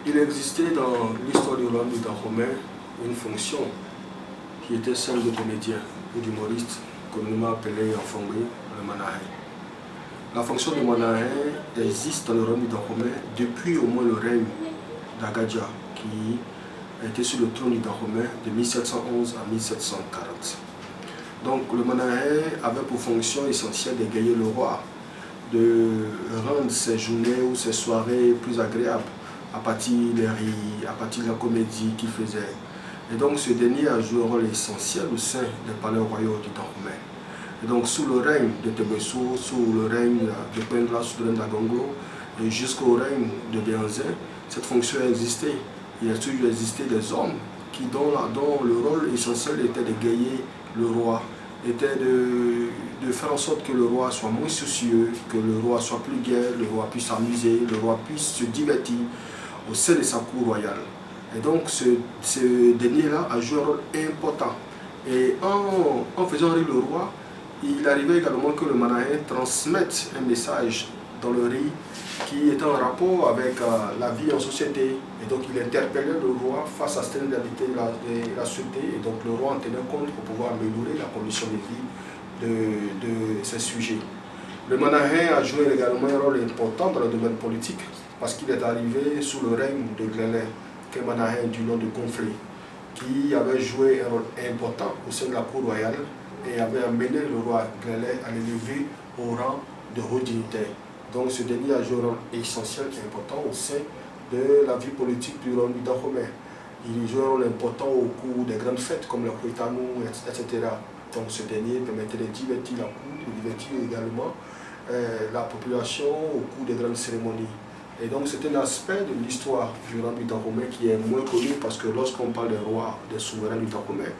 Il existait dans l'histoire du royaume du Dahomey une fonction qui était celle de comédien ou d'humoriste, communément appelé en Fongri le Manahe. La fonction de Manahe existe dans le royaume du Dahomey depuis au moins le règne d'Agadja, qui a été sur le trône du Dahomey de 1711 à 1740. Donc le Manahe avait pour fonction essentielle d'égayer le roi, de rendre ses journées ou ses soirées plus agréables à partir des rires, à partir de la comédie qu'il faisait. Et donc ce dernier a joué un rôle essentiel au sein des palais royaux du Dahomey. Et donc sous le règne de Tebesso, sous le règne de Pendra, sous le règne d'Agongo, et jusqu'au règne de Béanzin, cette fonction a existé. Il a toujours existé des hommes dont le rôle essentiel était d'égayer le roi, était de faire en sorte que le roi soit moins soucieux, que le roi soit plus gai, le roi puisse s'amuser, le roi puisse se divertir au sein de sa cour royale. Et donc ce dernier-là a joué un rôle important. Et en faisant rire le roi, il arrivait également que le Manahe transmette un message dans le riz qui était en rapport avec la vie en société. Et donc il interpellait le roi face à cette réalité de la société. Et donc le roi en tenait compte pour pouvoir améliorer la condition de vie de ces sujets. Le Manahe a joué également un rôle important dans le domaine politique parce qu'il est arrivé sous le règne de Glélé, qui est Manahe du nom de Conflé, qui avait joué un rôle important au sein de la cour royale et avait amené le roi Glélé à l'élever au rang de haut dignitaire. Donc ce dernier a joué un rôle essentiel et important au sein de la vie politique du royaume du Dahomey. Il joue un rôle important au cours des grandes fêtes comme le Koitanou, etc. Donc ce dernier permettait de divertir la cour, de divertir également la population au cours des grandes cérémonies. Et donc c'est un aspect de l'histoire du royaume du Dahomey qui est moins connu parce que lorsqu'on parle des rois, des souverains du Dahomey,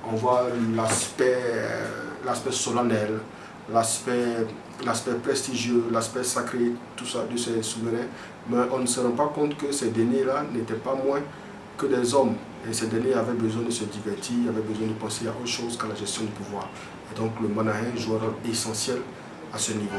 on voit l'aspect solennel, l'aspect prestigieux, l'aspect sacré, tout ça de ces souverains. Mais on ne se rend pas compte que ces derniers-là n'étaient pas moins que des hommes. Et ces derniers avaient besoin de se divertir, avaient besoin de penser à autre chose qu'à la gestion du pouvoir. Et donc le Manahe joue un rôle essentiel à ce niveau.